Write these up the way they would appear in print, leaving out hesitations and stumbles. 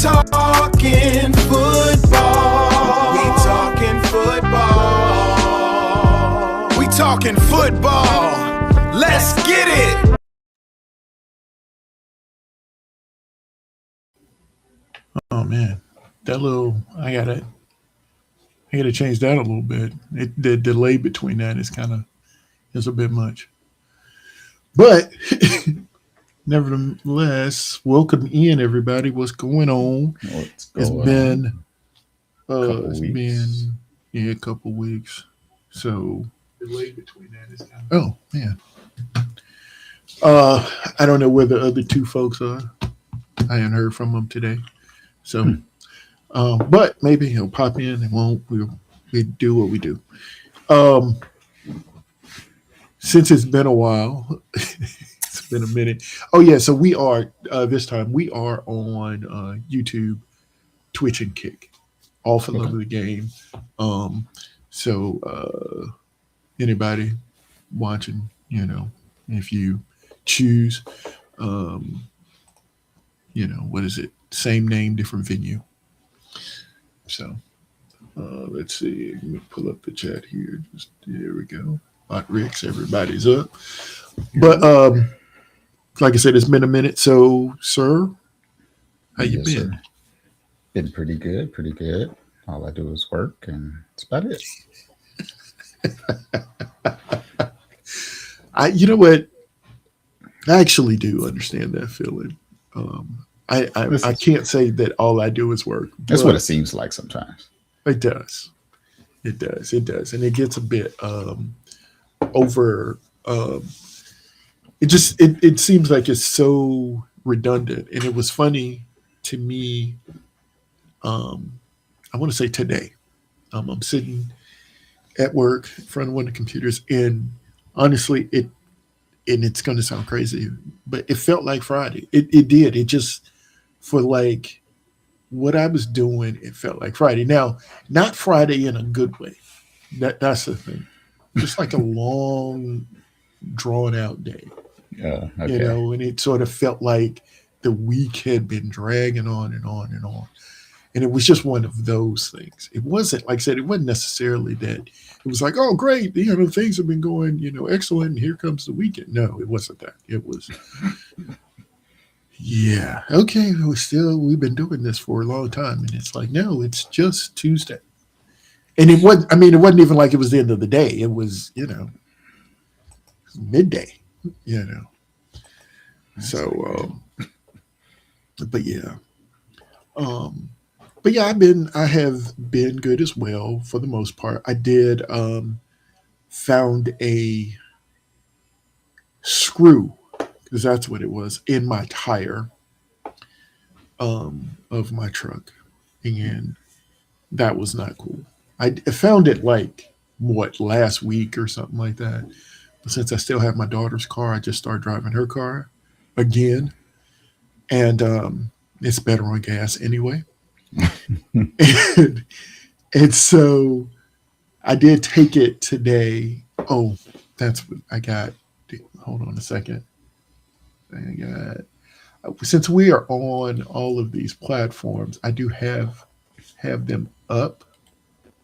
talking football. We talking football. We talking football. Let's get it. Oh man, I gotta change that a little bit. The delay between that is a bit much. But nevertheless, welcome in everybody. What's going on? What's It's going been on? it's Weeks. been a couple weeks. So delay between that is oh man. I don't know where the other two folks are. I haven't heard from them today. So but maybe he'll pop in and we do what we do. Since it's been a while, it's been a minute. Oh yeah, so we are this time we are on YouTube, Twitch, and Kick, all for love of the game. So anybody watching, if you choose, what is it? Same name, different venue. So let's see. Let me pull up the chat here. There we go. Hot Ricks, everybody's up. But like I said, it's been a minute. So, sir, how you been? Sir. Been pretty good, pretty good. All I do is work, and that's about it. You know what? I actually do understand that feeling. I can't say that all I do is work. That's what it seems like sometimes. It does. It does. It does. And it gets a bit over. It seems like it's so redundant. And it was funny to me. I want to say today. I'm sitting at work in front of one of the computers, and honestly, it's going to sound crazy, but it felt like Friday. It did. It just, for like what I was doing, it felt like Friday. Now, not Friday in a good way. That's the thing. Just like a long, drawn out day. Okay. And it sort of felt like the week had been dragging on and on and on. And it was just one of those things. It wasn't, like I said, it wasn't necessarily that it was like, oh, great, things have been going, excellent, and here comes the weekend. No, it wasn't that. It was, yeah, okay, we've been doing this for a long time. And it's like, no, it's just Tuesday. And it wasn't even like it was the end of the day. It was, midday, So, but yeah. But yeah, I have been good as well for the most part. I did found a screw, because that's what it was, in my tire of my truck, and that was not cool. I found it like last week or something like that. But since I still have my daughter's car, I just started driving her car again, and it's better on gas anyway. and so I did take it today. Oh, that's what I got. Hold on a second. Since we are on all of these platforms, I do have them up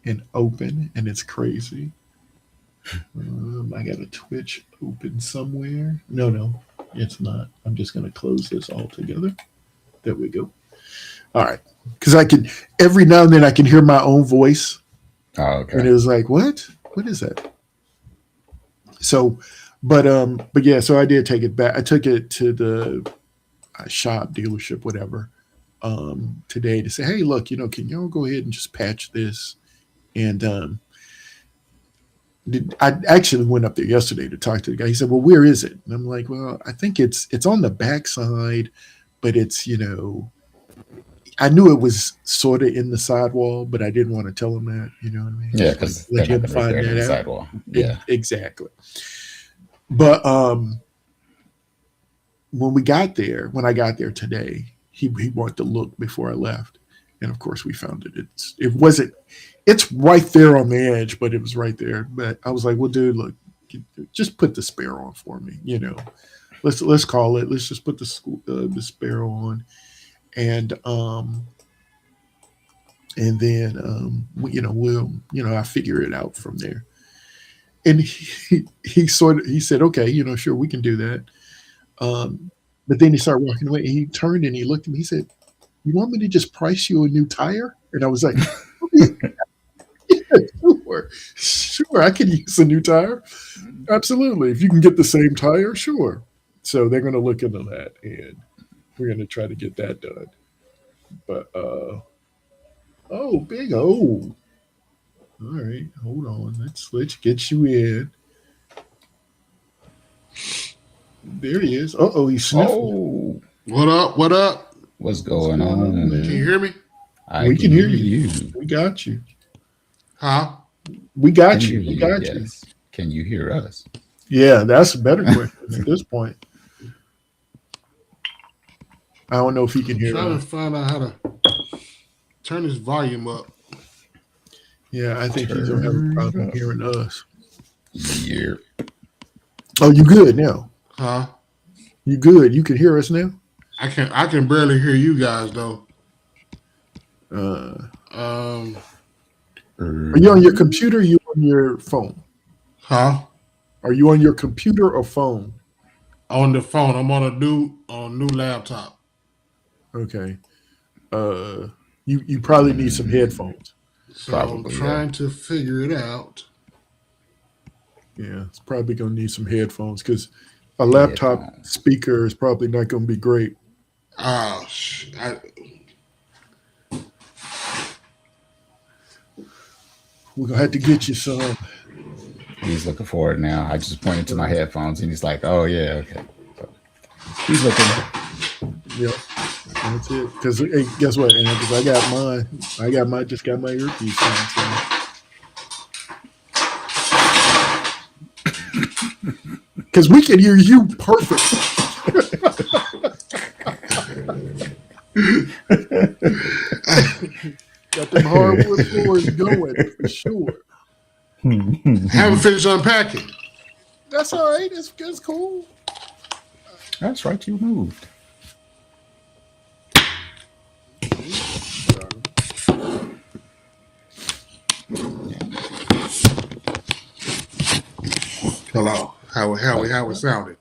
and open, and it's crazy. I got a Twitch open somewhere. No, it's not. I'm just going to close this all together. There we go. All right. Because I can, every now and then I can hear my own voice. Oh, okay. And it was like, what? What is that? So, but yeah, so I did take it back. I took it to the shop, dealership, whatever, today to say, hey, look, can y'all go ahead and just patch this? And I actually went up there yesterday to talk to the guy. He said, well, where is it? And I'm like, well, I think it's on the backside, but it's, I knew it was sort of in the sidewall, but I didn't want to tell him that. You know what I mean? Yeah, because let him find that out. Sidewall. Yeah, exactly. But when I got there today, he wanted to look before I left, and of course we found it. It's right there on the edge, but it was right there. But I was like, well, dude, look, just put the spare on for me. Let's call it. Let's just put the spare on. and then we'll I figure it out from there. And he said, okay, sure, we can do that. But then he started walking away, and he turned and he looked at me. He said, "You want me to just price you a new tire?" And I was like, "Yeah, sure, I can use a new tire. Absolutely. If you can get the same tire, sure." So they're going to look into that, and we're going to try to get that done. But oh, big O. All right, hold on. Let's get you in. There he is. Oh, he's sniffing. Oh, What up? What up? what's going on, Can you hear me? We can hear you. We got you. Huh? We got you. We got you. Yes. Can you hear us? Yeah, that's a better question at this point. I don't know if he can hear Trying us. to find out how to turn this volume up. Yeah, I think he's gonna have a problem hearing us. Yeah. Oh, you good now? Huh? You good? You can hear us now? I can barely hear you guys though. Are you on your computer? Or you on your phone? Huh? Are you on your computer or phone? On the phone. I'm on a new laptop. Okay. You probably need some headphones. So Probably, I'm trying to figure it out. Yeah, it's probably gonna need some headphones because a laptop speaker is probably not gonna be great. We're gonna have to get you some. He's looking for it now. I just pointed to my headphones, and he's like, "Oh yeah, okay." So he's looking. Yep, that's it. Because hey, guess what? Because I got mine. Just got my earpiece on. Because we can hear you perfect. Got them hardwood floors going for sure. Haven't finished unpacking. That's all right. That's cool. That's right. You moved. Hello. How it sounded?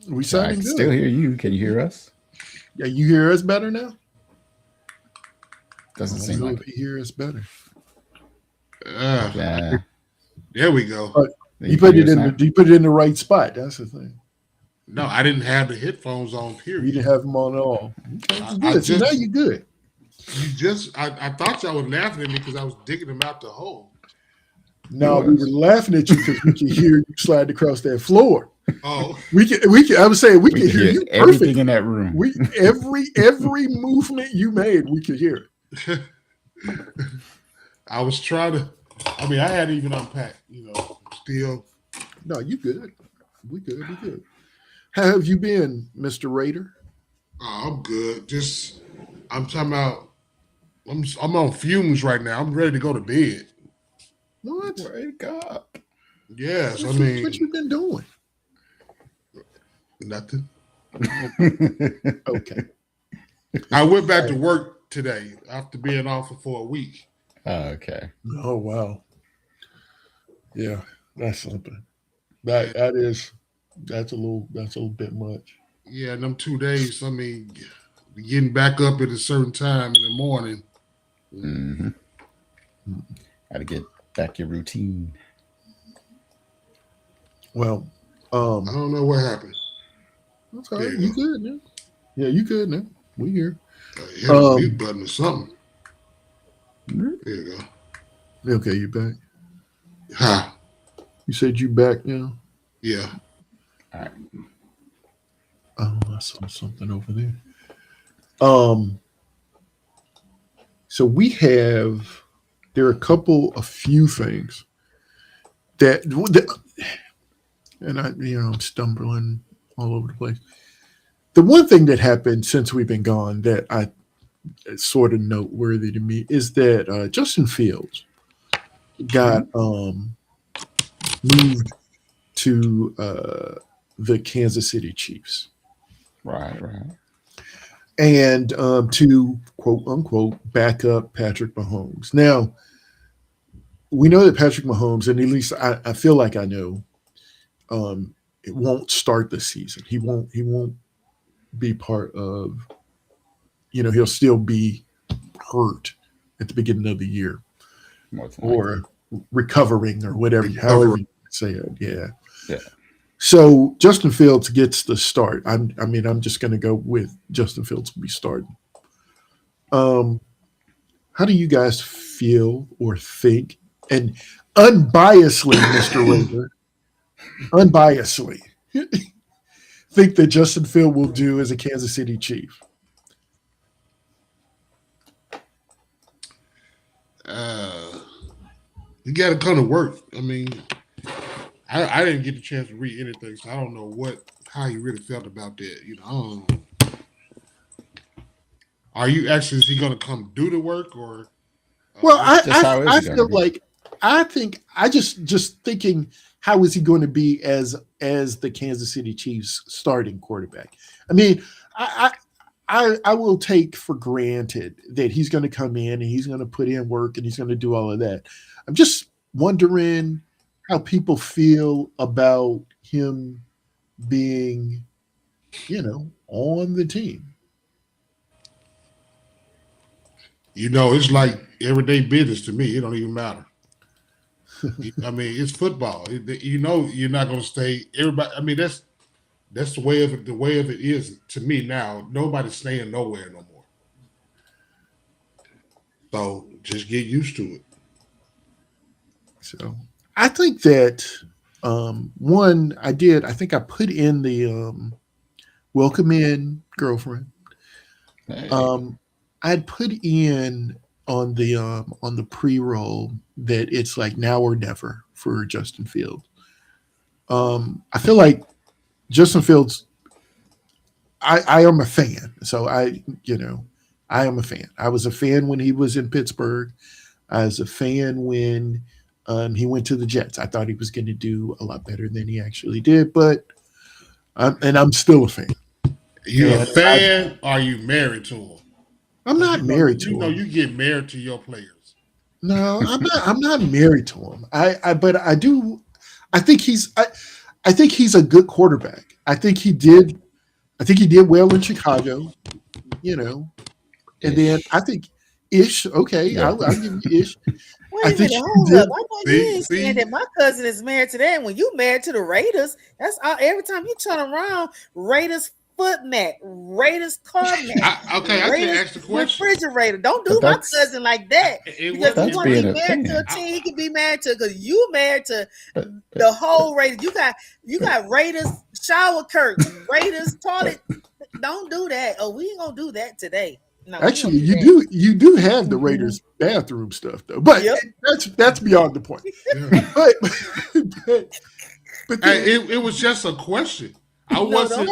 We I sounding can good. still hear you. Can you hear us? Yeah, you hear us better now? Doesn't I seem don't know like if you hear us better. Yeah. There we go. You put it in the right spot. That's the thing. No, I didn't have the headphones on. Period. You didn't have them on at all. Okay, good. So now you're good. I thought y'all was laughing at me because I was digging them out the hole. No, we were laughing at you because we could hear you slide across that floor. Oh, we can. I was saying we can hear you everything perfect. in that room. Every movement you made, we could hear it. I was trying to. I mean, I hadn't even unpacked. Still. No, you good. We good. How have you been, Mr. Raider? Oh, I'm good. I'm talking about. I'm on fumes right now. I'm ready to go to bed. What? Wake up. Yes, What you been doing? Nothing. Okay. I went back to work today after being off for a week. Okay. Oh wow. Yeah, that's something. That's a little bit much. Yeah, them 2 days. I mean, getting back up at a certain time in the morning. Mm-hmm. Got to get back your routine. Well, I don't know what happened. that's all right. You good now? Yeah, you good now. We here. Hit a mute button or something. There you go. Okay, you back? Huh? You said you back now? Yeah. All right. Oh, I saw something over there. So there are a few things that and I'm stumbling all over the place. The one thing that happened since we've been gone that I sort of noteworthy to me is that Justin Fields got moved to the Kansas City Chiefs. Right. and to quote unquote back up Patrick Mahomes. Now, we know that Patrick Mahomes, and at least I feel like I know, it won't start the season. He won't be part of. He'll still be hurt at the beginning of the year or recovering or whatever, however you say it. Yeah. Yeah. So Justin Fields gets the start. I'm just going to go with Justin Fields will be starting. How do you guys feel or think? And unbiasedly, Mr. Rager, unbiasedly, think that Justin Fields will do as a Kansas City Chief? You got to come to work. I mean, I didn't get the chance to read anything, so I don't know how he really felt about that. I don't know. Are you actually, is he going to come do the work or? Well, I feel like I just thinking, how is he going to be as the Kansas City Chiefs starting quarterback? I mean, I will take for granted that he's going to come in and he's going to put in work and he's going to do all of that. I'm just wondering how people feel about him being, on the team. It's like everyday business to me. It don't even matter. I mean, it's football. You're not going to stay. Everybody. I mean, that's the way of it. The way of it is to me now. Nobody's staying nowhere no more. So just get used to it. So I think that I think I put in the welcome in girlfriend. Hey. I'd put in on the pre-roll that it's like now or never for Justin Fields. I feel like Justin Fields. I am a fan, so I am a fan. I was a fan when he was in Pittsburgh. I was a fan when he went to the Jets. I thought he was going to do a lot better than he actually did, but I'm still a fan. You a fan? Or are you married to him? I'm not married to him. You get married to your players. No, I'm not. I'm not married to him. But I do. I think he's a good quarterback. I think he did well in Chicago. And then I think Ish. Okay, Yeah. I'll give you Ish. Wait a minute, hold up. I know you ain't saying that my cousin is married to that. When you married to the Raiders, that's all. Every time you turn around, Raiders foot mat, Raiders car mat. I can ask the question. Refrigerator. Don't do my cousin like that. Because if you want to be married to a team, he can be married to. Because you married to the whole Raiders. You got Raiders shower curtains, Raiders toilet. Don't do that. Oh, we ain't gonna do that today. No, actually, you do have the Raiders bathroom stuff though, but that's beyond the point. Yeah. but it was just a question. I wasn't.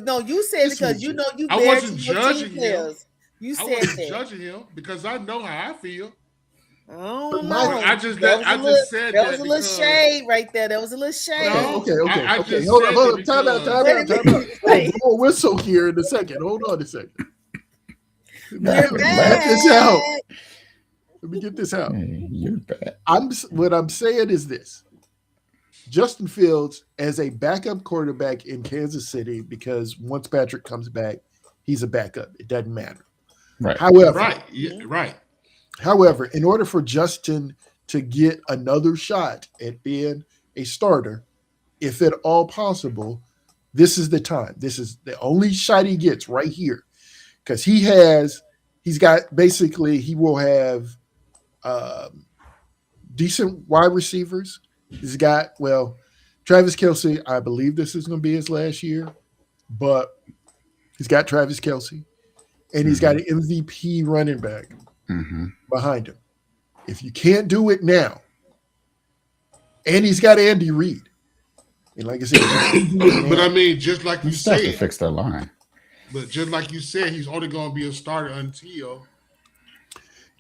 No, you said because you I wasn't judging him. You said I wasn't that. judging him because I know how I feel. Oh no! I just said that was a little shade right there. That was a little shade. No, okay. Hold on. Time out. We'll whistle here in a second. Hold on a second. Let me get this out. Hey, you're bad. What I'm saying is this. Justin Fields as a backup quarterback in Kansas City, because once Patrick comes back, he's a backup. It doesn't matter. Right. However, in order for Justin to get another shot at being a starter, if at all possible, this is the time. This is the only shot he gets right here. Because he will have decent wide receivers. He's got, Travis Kelce. I believe this is going to be his last year, but he's got Travis Kelce, and he's got an MVP running back behind him. If you can't do it now, and he's got Andy Reid, and like I said, but I mean, just like you said, to fix that line. But just like you said, he's only going to be a starter until.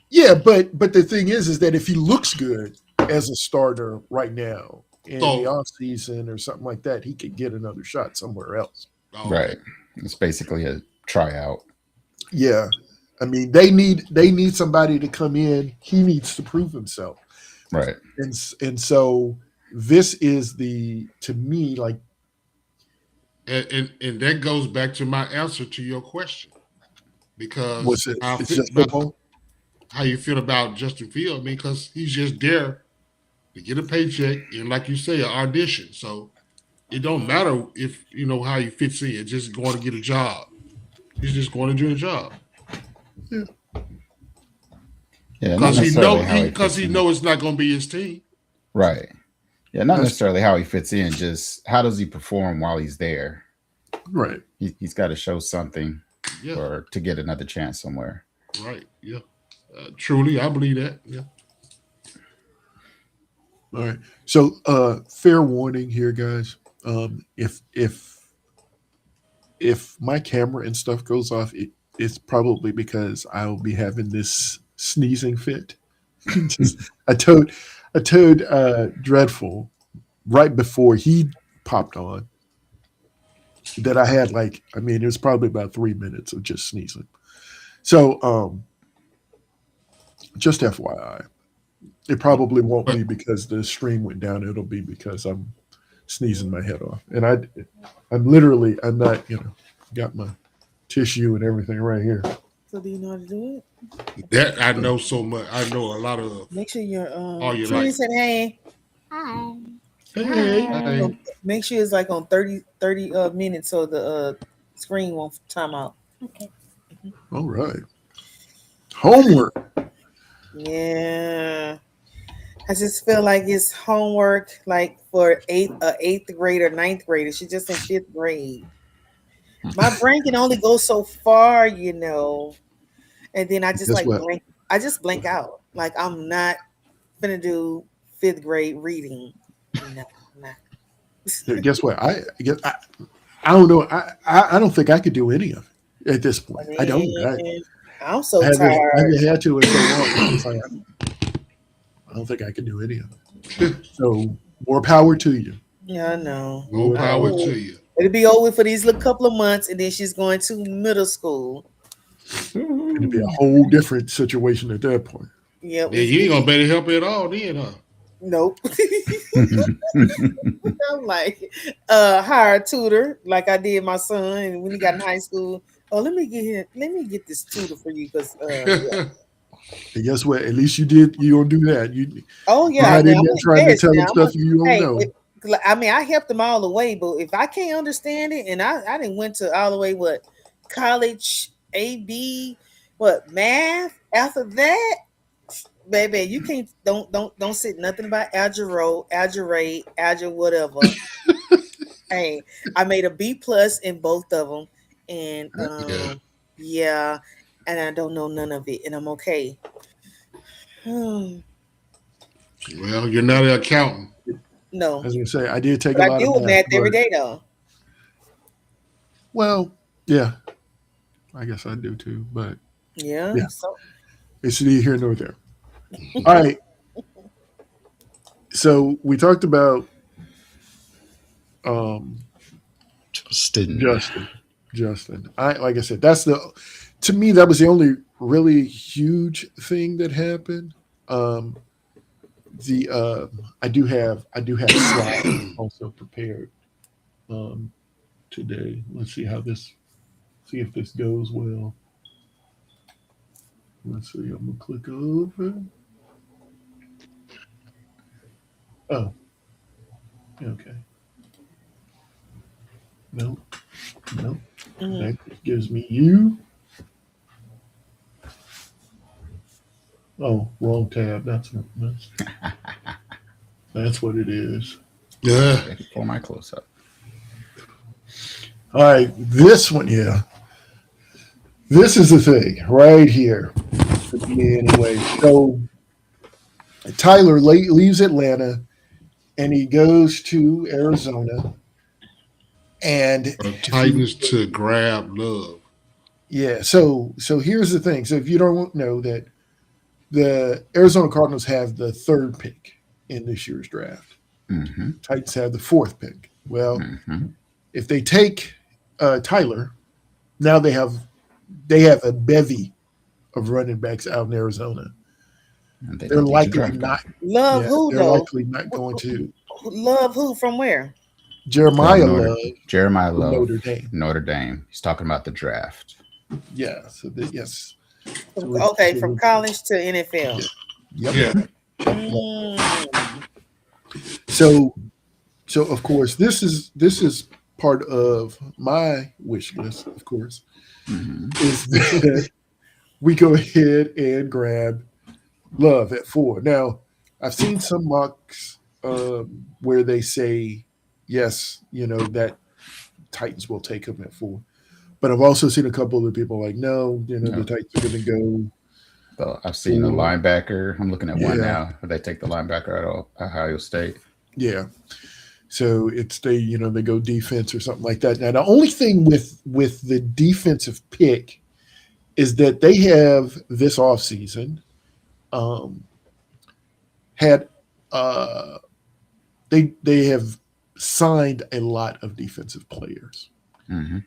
Yeah, but the thing is that if he looks good as a starter right now in the offseason or something like that, he could get another shot somewhere else. Right. It's basically a tryout. Yeah. I mean, they need somebody to come in. He needs to prove himself. Right. And so this is to me, like, and that goes back to my answer to your question, because it's just football. How you feel about Justin Fields? I mean, because he's just there to get a paycheck and, like you say, an audition. So it don't matter if how he fits in. Just going to get a job. He's just going to do a job. Yeah. Yeah, because he know it's not going to be his team. Right. Yeah, not necessarily how he fits in. Just how does he perform while he's there? Right. He's got to show something, yeah, or to get another chance somewhere. Right. Yeah. Truly, I believe that. Yeah. All right. So, fair warning here, guys. If my camera and stuff goes off, it's probably because I'll be having this sneezing fit. I told Dreadful right before he popped on that I had it was probably about 3 minutes of just sneezing. So, just FYI, it probably won't be because the stream went down. It'll be because I'm sneezing my head off, and I'm not got my tissue and everything right here. So do you know how to do it? That I know so much. I know a lot of. Make sure you're Trudy said hey. Hi. Hey. Make sure it's like on 30 minutes so the screen won't time out. Okay. All right. Homework. Yeah. I just feel like it's homework like for eighth grader, ninth grader. She's just in 5th grade. My brain can only go so far, and then I just blank. I just blank out. Like I'm not gonna do 5th grade reading. No, I'm not. Guess what? I don't know. I don't think I could do any of it at this point. I don't. I'm so tired. I haven't had to in so long. I don't think I can do any of it. So more power to you. Yeah, I know. More power to you. It'll be over for these little couple of months, and then she's going to middle school. It'll be a whole different situation at that point. Yep. Yeah, you ain't gonna better help at all then, huh? Nope. I'm like, hire a tutor like I did my son, and when he got in high school. Oh, let me get this tutor for you because. Yeah. And guess what? At least you did. You don't do that. I didn't try to tell them stuff you don't know. I helped them all the way, but if I can't understand it, and I didn't went to all the way college, AB, math. After that, baby, you can't don't say nothing about algebra, whatever. Hey, I made a B+ in both of them, and yeah, and I don't know none of it, and I'm okay. Well, you're not an accountant. No, I was gonna say I did take but a lot. I deal with math every day, though. Well, yeah, I guess I do too, but yeah. So it's neither here nor there. All right. So we talked about Justin. Like I said, to me that was the only really huge thing that happened. I do have slides also prepared today. Let's see if this goes well. Let's see. I'm gonna click over. Oh, okay. Nope. That gives me you. Oh, wrong tab. That's what it is. Yeah. For my close up. All right, this one, yeah. This is the thing right here for me anyway. So Tyler leaves Atlanta and he goes to Arizona. And the Titans to grab Love. Yeah, so here's the thing. So if you don't know that the Arizona Cardinals have the 3rd pick in this year's draft. Mm-hmm. Titans have the 4th pick. Well, if they take Tyler, now they have a bevy of running backs out in Arizona. And They're likely not. Love who they're though? likely not going to. Love who from where? Jeremiah Love. Jeremiah Love. Notre Dame. Notre Dame. He's talking about the draft. Yeah. So yes. Okay, from college to NFL. Yep. Yeah. So of course this is part of my wish list. Of course, is that we go ahead and grab Love at 4. Now, I've seen some mocks where they say yes, that Titans will take him at 4. But I've also seen a couple of people like, no, the Titans are going to go. So I've seen a linebacker. I'm looking at one now. They take the linebacker out of Ohio State. Yeah. So it's they go defense or something like that. Now, the only thing with the defensive pick is that they have this offseason had they have signed a lot of defensive players. Mm-hmm.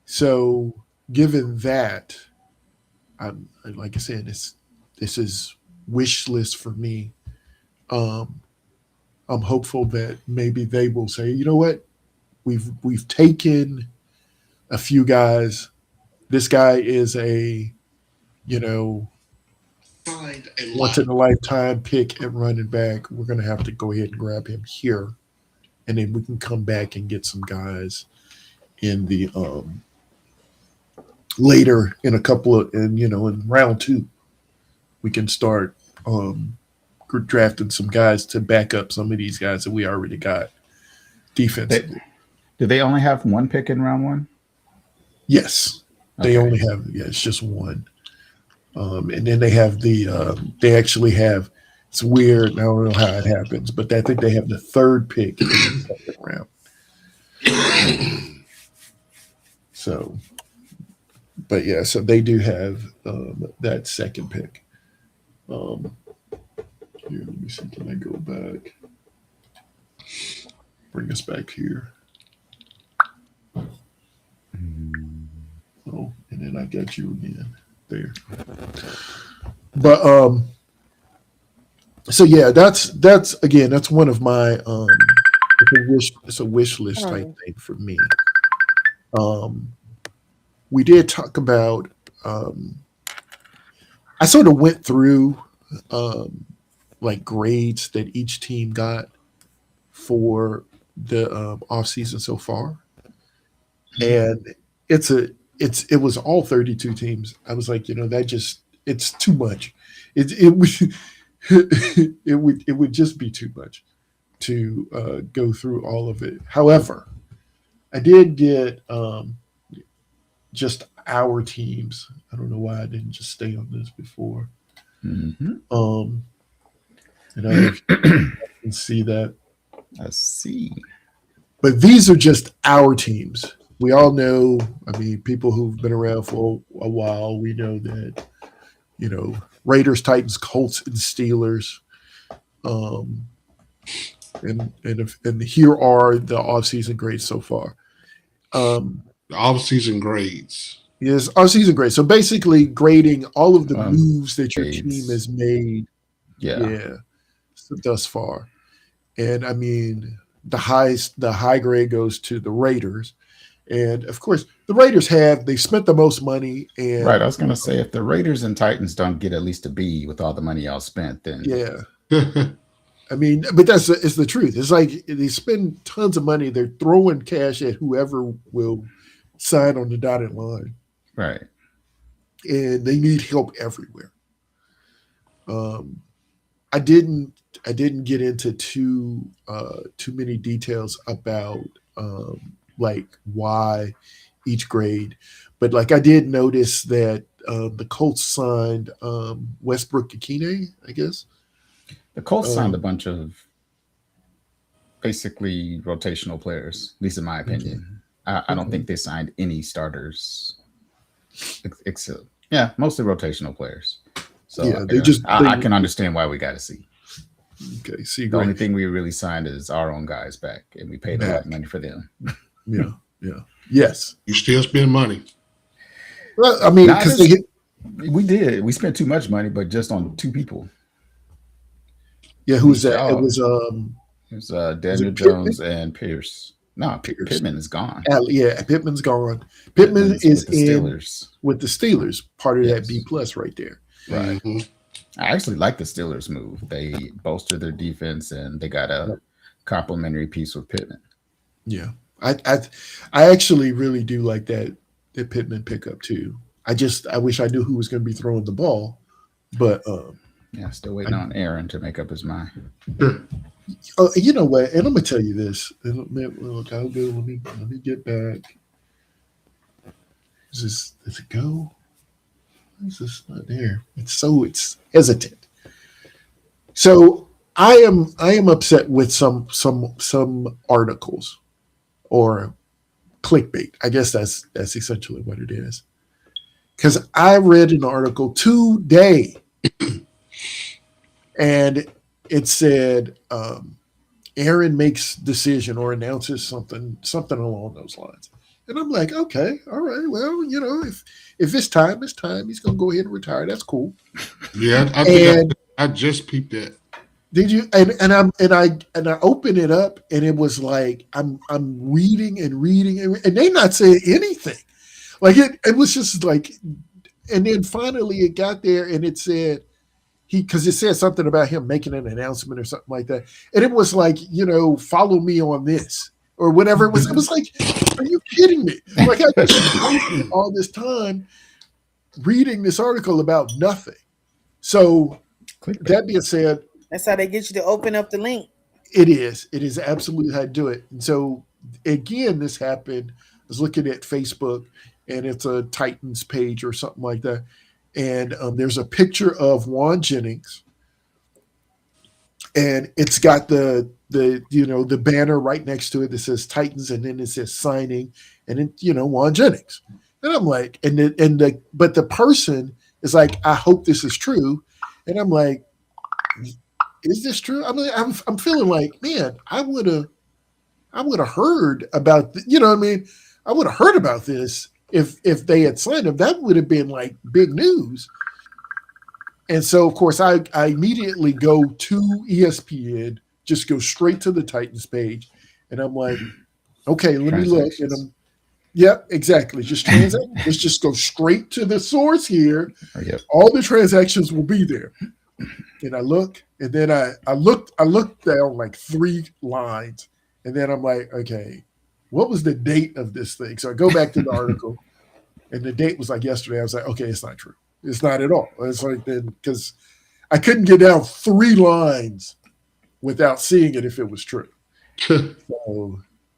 So given that, I'm like I said, this is wish list for me. I'm hopeful that maybe they will say, you know what, we've taken a few guys. This guy is a once in a lifetime pick at running back. We're going to have to go ahead and grab him here, and then we can come back and get some guys in the later in a couple of in round 2. We can start drafting some guys to back up some of these guys that we already got defensively. Do they only have one pick in round 1? Yes, they only have. Yeah, it's just one. And then they have they actually have. It's weird. I don't know how it happens, but I think they have the 3rd pick in the 2nd round. So, but yeah, so they do have that 2nd pick. Here, let me see. Can I go back? Bring us back here. Oh, and then I got you again there. But so yeah, that's one of my it's a wish list type thing for me. We did talk about I sort of went through like grades that each team got for the off season so far, and it was all 32 teams. I was like, it's too much. It would just be too much to go through all of it. However, I did get just our teams. I don't know why I didn't just stay on this before. Mm-hmm. And I can see that. I see. But these are just our teams. We all know, people who've been around for a while, we know that, Raiders, Titans, Colts, and Steelers. And here are the offseason grades so far. The offseason grades. Yes, offseason grades. So basically grading all of the moves that your team has made. Yeah. Thus far. And the high grade goes to the Raiders. And of course, the Raiders they spent the most money. And right, I was going to say, if the Raiders and Titans don't get at least a B with all the money y'all spent, then yeah. But it's the truth. It's like they spend tons of money. They're throwing cash at whoever will sign on the dotted line. Right. And they need help everywhere. I didn't get into too many details about like why each grade, but like I did notice that the Colts signed Westbrook-Ikine, I guess. The Colts signed a bunch of basically rotational players, at least in my opinion. I don't think they signed any starters. Except, mostly rotational players. So I can understand why we got to see. Okay, see, the only thing we really signed is our own guys back, and we paid a lot of money for them. Yeah. Yes. You still spend money. Well, I mean, because we did. We spent too much money, but just on 2 people. Yeah, who's that? It was Daniel Jones and Pierce. No, Pittman is gone. Yeah, Pittman's gone. Pittman is with the Steelers. With the Steelers, part of that B+ right there. Right. Mm-hmm. I actually like the Steelers move. They bolstered their defense and they got a complimentary piece with Pittman. Yeah, I actually really do like that Pittman pickup too. I wish I knew who was going to be throwing the ball, but still waiting on Aaron to make up his mind. You know what? And I'm gonna tell you this. Look, I'll go. Let me get back. Does it go? Why is this not there? It's hesitant. So I am upset with some articles or clickbait. I guess that's essentially what it is. Because I read an article today, and it said Aaron makes decision or announces something along those lines. And I'm like, okay, all right, well, if it's time, it's time. He's gonna go ahead and retire. That's cool. Yeah, I just peeped that. Did you? And I open it up, and it was like I'm reading and they not saying anything. Like it was just like, and then finally it got there, and it said because it said something about him making an announcement or something like that, and it was like, follow me on this or whatever it was. It was like, are you kidding me? Like I just wasted all this time reading this article about nothing. So that being said, that's how they get you to open up the link. It is absolutely how to do it. And so again, this happened. I was looking at Facebook, and it's a Titans page or something like that. And there's a picture of Juan Jennings, and it's got the banner right next to it that says Titans, and then it says signing, and then Juan Jennings. And I'm like, but the person is like, I hope this is true, and I'm like, is this true? I mean, I'm feeling like, man, I would have heard about I would have heard about this if they had signed him. That would have been like big news. And so, of course, I immediately go to ESPN, just go straight to the Titans page, and I'm like, okay, let me look. And yep, exactly. Let's just go straight to the source here. Yep. All the transactions will be there. And I look, and then I looked down like 3 lines, and then I'm like, okay, what was the date of this thing? So I go back to the article, and the date was like yesterday. I was like, okay, it's not true. It's not at all. It's like then because I couldn't get down 3 lines without seeing it if it was true. So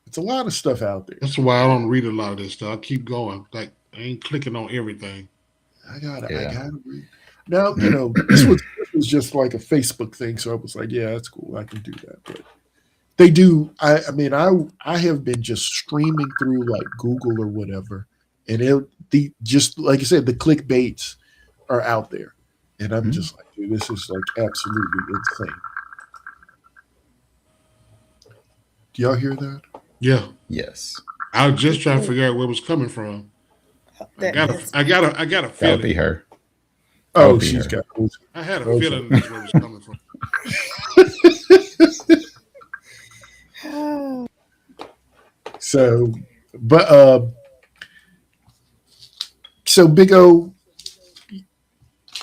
it's a lot of stuff out there. That's why I don't read a lot of this stuff. I keep going. Like I ain't clicking on everything. I gotta read. Now, this was just like a Facebook thing, so I was like, yeah, that's cool. I can do that. But they do. I have been just streaming through like Google or whatever, and just like you said, the clickbaits are out there, and I'm just like, dude, this is like absolutely insane. Do y'all hear that? Yeah. Yes. I was just trying to figure out where it was coming from. I got a feeling. That'll be her. Oh, she's got. I had a feeling that's where it was coming from. So Big O,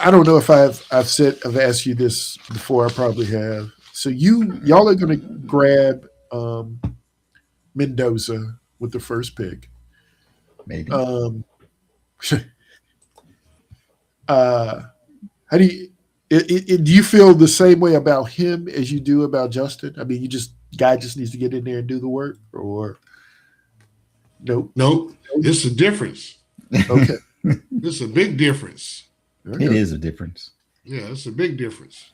I don't know if I've asked you this before. I probably have. So y'all are going to grab Mendoza with the first pick. Maybe. How do you feel the same way about him as you do about Justin? I mean, guy just needs to get in there and do the work, or nope? Nope. It's a difference. Okay. It's a big difference. Okay. It is a difference. Yeah, it's a big difference.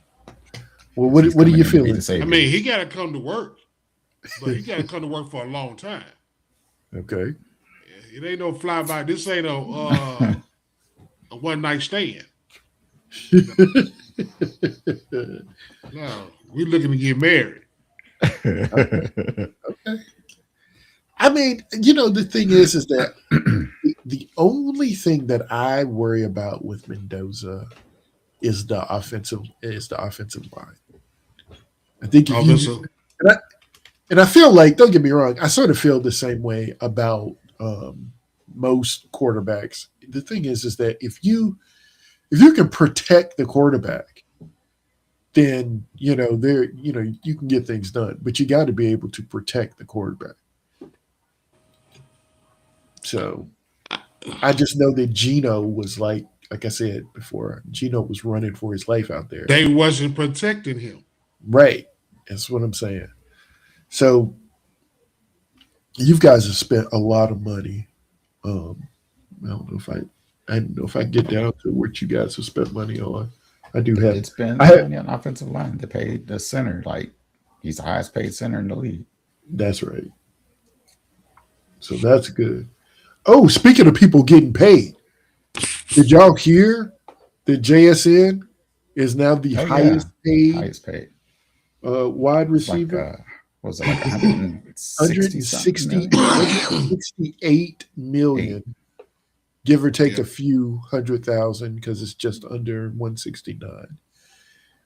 Well, what do you feel? I mean, he got to come to work, but he got to come to work for a long time. Okay. It ain't no flyby. This ain't a one-night stand. No, we're looking to get married. Okay. I mean, the thing is that The only thing that I worry about with Mendoza is the offensive line. I think if you and I feel like, don't get me wrong, I sort of feel the same way about most quarterbacks. The thing is that if you can protect the quarterback, then you can get things done. But you got to be able to protect the quarterback. So I just know that Geno was like I said before, Geno was running for his life out there. They wasn't protecting him. Right. That's what I'm saying. So you guys have spent a lot of money. I don't know if I get down to what you guys have spent money on. I do have. It's been money on offensive line. They paid the center, like he's the highest paid center in the league. That's right. So that's good. Oh, speaking of people getting paid, did y'all hear that JSN is now the highest paid wide receiver? Was it like 168 million, give or take a few 100,000 because it's just under 169.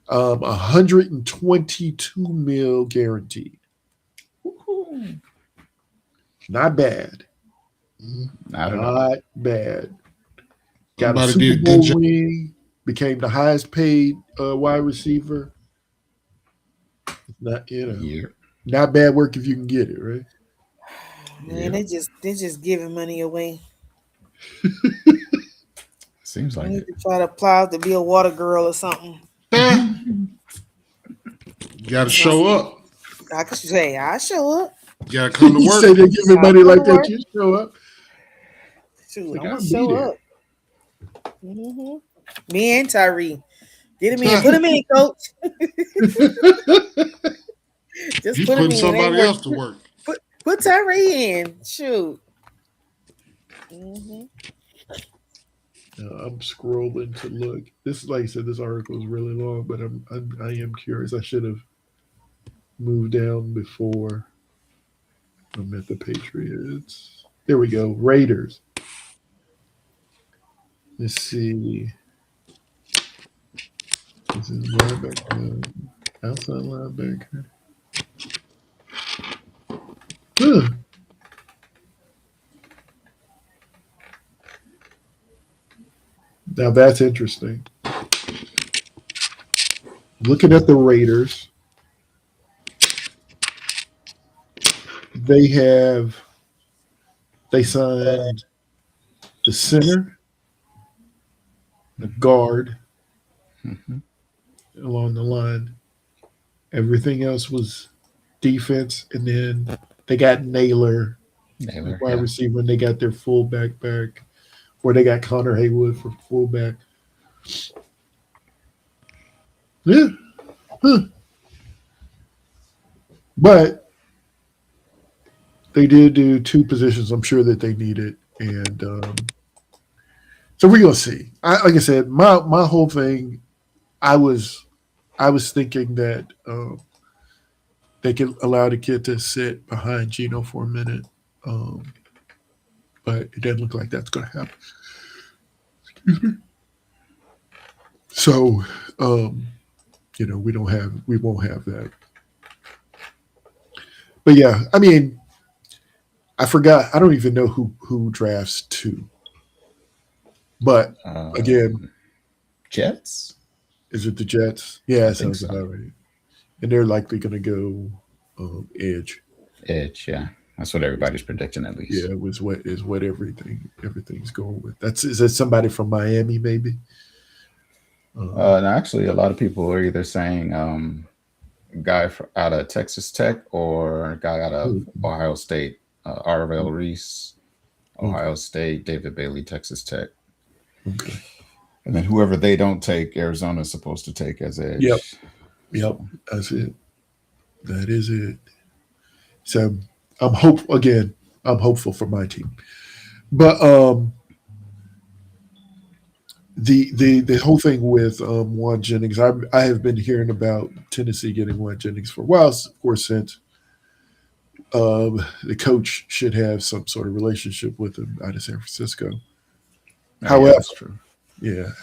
122 mil guaranteed. Woo-hoo. Not bad. Not bad. Got a Super Bowl ring. Became the highest paid wide receiver. Not not bad work if you can get it, right? Man, they just giving money away. Seems like it. To try to apply to be a water girl or something. You got to show up. I could say I show up. You got to come to work. You say they give me money like that, you show up. Shoot, I'm gonna show up. Mm-hmm. Me and Tyree. Get him in. Put him in, coach. Just you put him putting somebody else to work. Put Tyree in. Shoot. Mm-hmm. I'm scrolling to look. This, like I said, this article is really long, but I am curious. I should have moved down before I'm at the Patriots. There we go. Raiders. Let's see. This is linebacker. Outside linebacker. Huh. Now that's interesting. Looking at the Raiders, they signed the center, the guard, along the line. Everything else was defense, and then they got Naylor wide receiver, and they got their fullback back, or they got Connor Haywood for fullback. Yeah. Huh. But they did do two positions I'm sure that they needed, and so we're gonna see. Like I said, my whole thing, I was thinking that they could allow the kid to sit behind Geno for a minute, but it doesn't look like that's going to happen. Excuse me. So, we won't have that. But yeah, I mean, I forgot. I don't even know who drafts two. But again, Jets. Is it the Jets? Yeah, that sounds about right. And they're likely going to go edge. Edge, yeah. That's what everybody's predicting, at least. Yeah, is what everything's going with. Is that somebody from Miami, maybe? No, actually, a lot of people are either saying a guy out of Texas Tech or a guy out of Ohio State, Arvell Reese, Ohio State, David Bailey, Texas Tech. Okay. And then whoever they don't take, Arizona is supposed to take as edge. Yep. That's it. That is it. So I'm hopeful for my team. But the whole thing with Juan Jennings, I have been hearing about Tennessee getting Juan Jennings for a while, of course, since The coach should have some sort of relationship with him out of San Francisco. Yeah, that's true.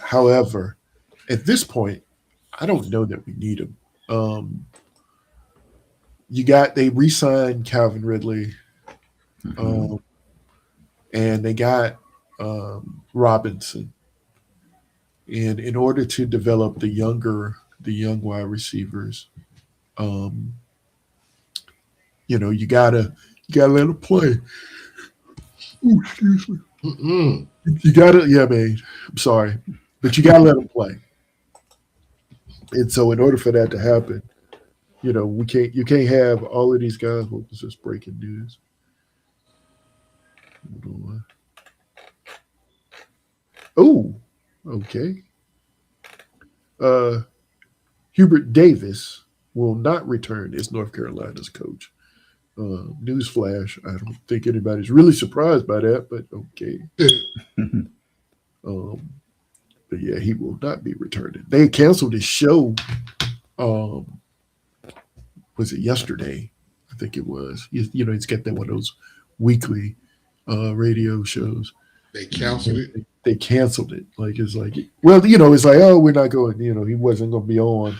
However, at this point, I don't know that we need him. They re-signed Calvin Ridley, and they got Robinson. And in order to develop the young wide receivers, you gotta let them play. Ooh, excuse me. You gotta, man. I'm sorry, but you gotta let them play. And so, in order for that to happen, you can't have all of these guys. What was this breaking news? Oh, okay. Hubert Davis will not return as North Carolina's coach. Newsflash, I don't think anybody's really surprised by that, but okay. But yeah, he will not be returning. They canceled his show. Was it yesterday? I think it was. He's got that one of those weekly radio shows. They canceled it. They canceled it. It's like, oh, we're not going. He wasn't going to be on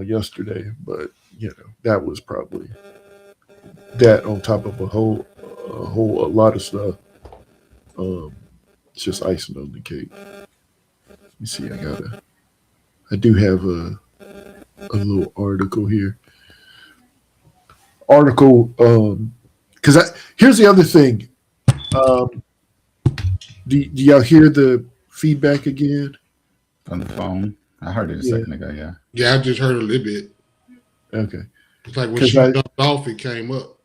yesterday, but that was probably that on top of a whole lot of stuff. It's just icing on the cake. Let me see. I do have a little article here. Because here's the other thing. Do y'all hear the feedback again? On the phone? I heard it a second ago, yeah. Yeah, I just heard a little bit. Okay. It's like when she jumped off, it came up.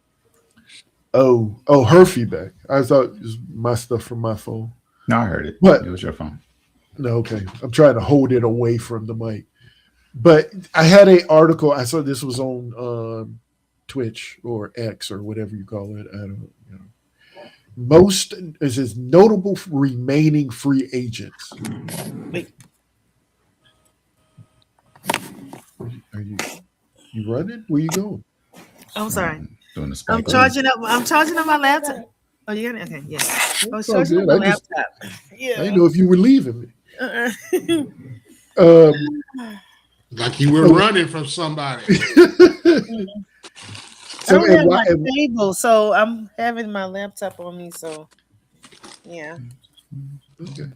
Oh, her feedback. I thought it was my stuff from my phone. No, I heard it. But it was your phone. No, okay. I'm trying to hold it away from the mic. But I had an article. I saw this was on Twitch or X or whatever you call it. I don't know. Most is his notable remaining free agents. Wait. Are you running? Where you going? I'm sorry. Doing the spike. I'm charging up my laptop. Oh, you got it? Okay, yeah. I was charging up my laptop. I didn't know if you were leaving me. Like you were running from somebody. I don't have my cable, so I'm having my laptop on me. So, yeah. Okay.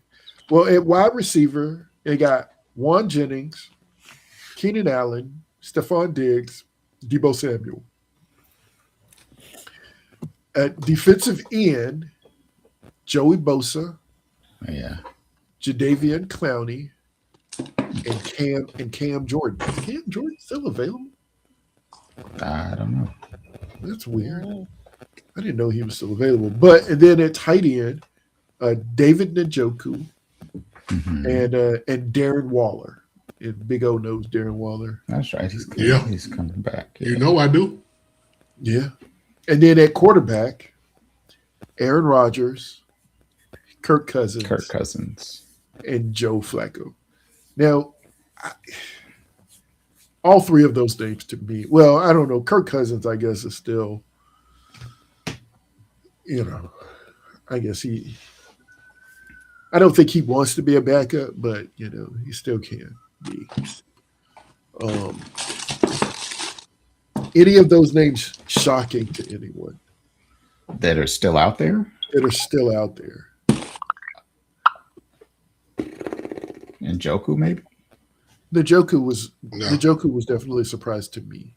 Well, at wide receiver, they got Juan Jennings, Keenan Allen, Stephon Diggs, Deebo Samuel. At defensive end, Joey Bosa, Jadeveon Clowney, and Cam Jordan. Is Cam Jordan still available? I don't know. That's weird. I didn't know he was still available. And then at tight end, David Njoku and Darren Waller. And Big O knows Darren Waller. That's right. He's coming back. Yeah. You know I do. Yeah. And then at quarterback, Aaron Rodgers, Kirk Cousins, and Joe Flacco. Now, all three of those names to me, well, I don't know. Kirk Cousins, I guess, is still, I guess I don't think he wants to be a backup, but, he still can be. Any of those names shocking to anyone? That are still out there? And Njoku, maybe? Njoku was definitely a surprise to me.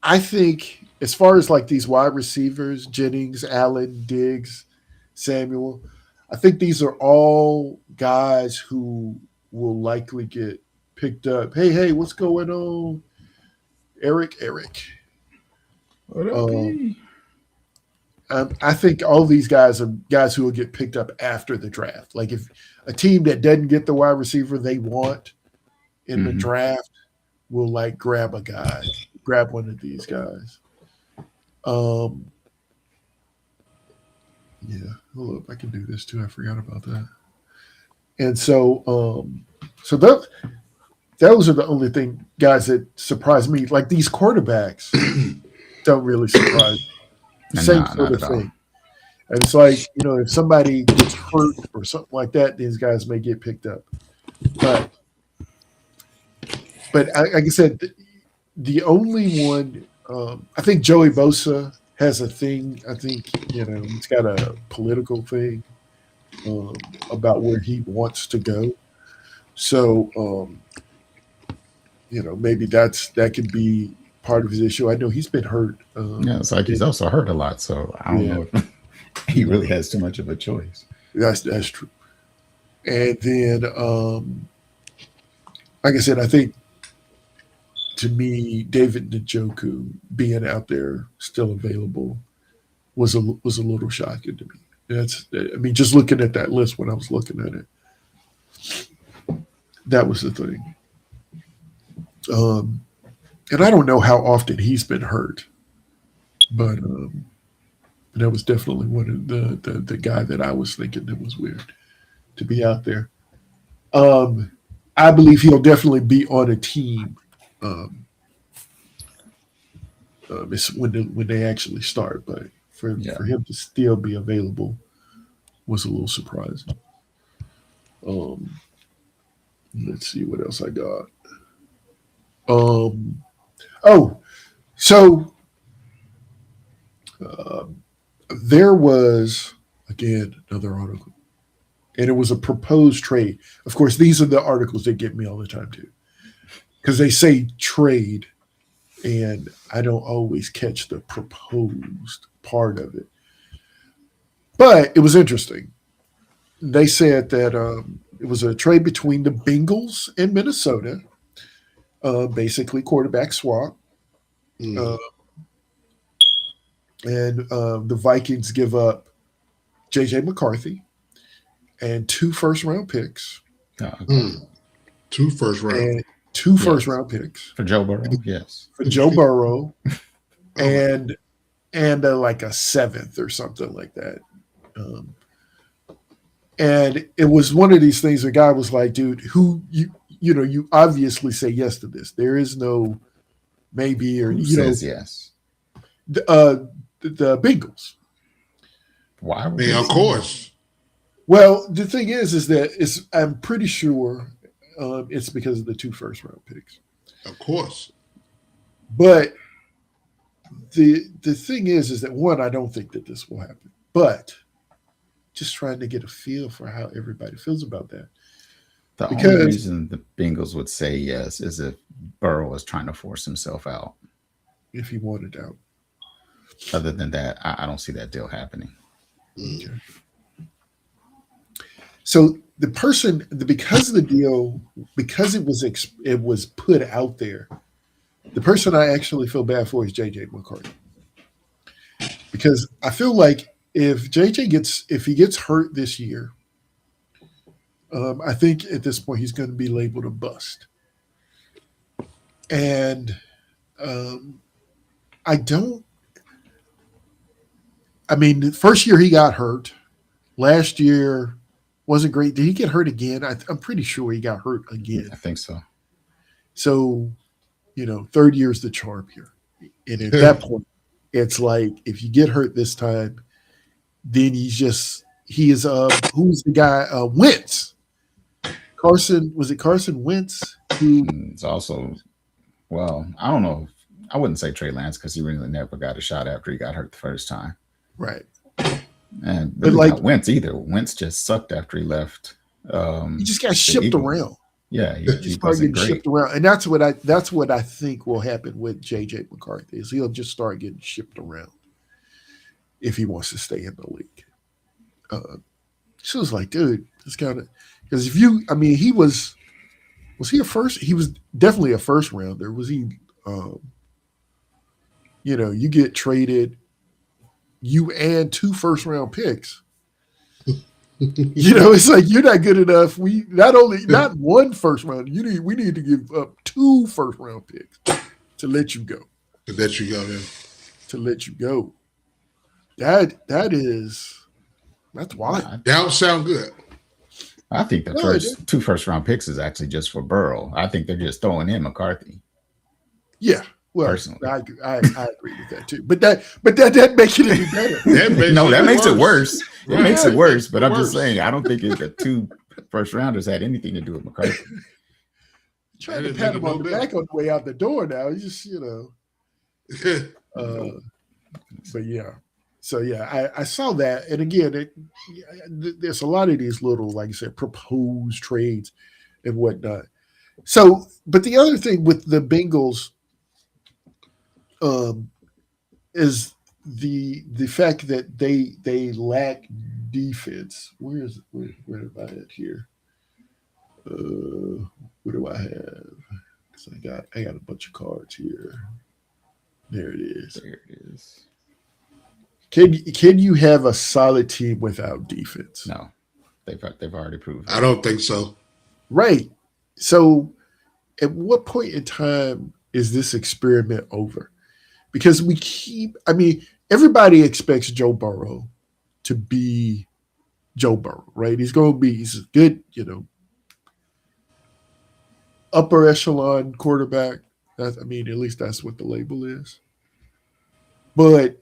I think as far as like these wide receivers, Jennings, Allen, Diggs, Samuel, I think these are all guys who will likely get picked up. Hey, what's going on? Eric. What up, I think all these guys are guys who will get picked up after the draft. Like if a team that doesn't get the wide receiver they want in the draft will like grab one of these guys. Yeah, hold up, I can do this too. I forgot about that. And so those are the only guys that surprise me. Like these quarterbacks don't really surprise me. Same sort of thing. And it's like, if somebody gets hurt or something like that, these guys may get picked up. But like I said, the only one, I think Joey Bosa has a thing. I think, he's got a political thing about where he wants to go. So, maybe that could be part of his issue. I know he's been hurt. It's like he's also hurt a lot. So I don't know if he really has too much of a choice. That's true. And then, like I said, I think to me, David Njoku being out there still available was a little shocking to me. Just looking at that list when I was looking at it, that was the thing. And I don't know how often he's been hurt, but that was definitely one of the guy that I was thinking that was weird to be out there. I believe he'll definitely be on a team it's when they actually start, but for him to still be available was a little surprising. Let's see what else I got. There was, again, another article, and it was a proposed trade. Of course, these are the articles that get me all the time too, because they say trade, and I don't always catch the proposed part of it. But it was interesting. They said that it was a trade between the Bengals and Minnesota, basically quarterback swap. And the Vikings give up J.J. McCarthy and 2 first-round picks. 2 first-round. And 2 first-round picks. For Joe Burrow, yes. For Joe Burrow. and like a 7th or something like that. And it was one of these things, the guy was like, dude, you obviously say yes to this. There is no maybe or, says yes. The Bengals. Why? Of course. Well, the thing is that I'm pretty sure it's because of the 2 first-round picks. Of course. But the thing is that, one, I don't think that this will happen. But just trying to get a feel for how everybody feels about that. The only reason the Bengals would say yes is if Burrow was trying to force himself out. If he wanted out. Other than that, I don't see that deal happening. Okay. So the person, because of the deal, because it was put out there, the person I actually feel bad for is J.J. McCarthy. Because I feel like if J.J. if he gets hurt this year, I think at this point he's going to be labeled a bust. And the first year he got hurt. Last year wasn't great. Did he get hurt again? I'm pretty sure he got hurt again. I think so. So, third year's the charm here. And at that point, it's like if you get hurt this time, then he is who's the guy? Wentz. Was it Carson Wentz? It's also, well, I don't know. I wouldn't say Trey Lance because he really never got a shot after he got hurt the first time. Right. And really not Wentz either. Wentz just sucked after he left. He just got shipped around. Yeah, he started getting shipped around, and that's what I think will happen with J.J. McCarthy is he'll just start getting shipped around if he wants to stay in the league. So it's like, dude, it's kind of because he was he a first? He was definitely a first rounder. Was he? You get traded, you and 2 first-round picks. It's like you're not good enough. We not 1 first round. We need to give up 2 first-round picks to let you go. To let you go, yeah. To let you go. That's wild. That would sound good. I think the two first round picks is actually just for Burrow. I think they're just throwing in McCarthy. Yeah. Well, personally, I agree with that too. But that doesn't make it any better. That makes it worse. It makes it worse. But I'm just saying, I don't think the two first rounders had anything to do with McCarthy. Trying to pat him on the back on the way out the door now. He's just, but yeah. So yeah, I saw that. And again, there's a lot of these little, like I said, proposed trades and whatnot. So, but the other thing with the Bengals is the fact that they lack defense. Where am I at here? What do I have? Because I got a bunch of cards here. There it is. Can you have a solid team without defense? No, they've already proved. I don't think so. Right. So, at what point in time is this experiment over? Because everybody expects Joe Burrow to be Joe Burrow, right? He's a good, upper echelon quarterback. At least that's what the label is. But,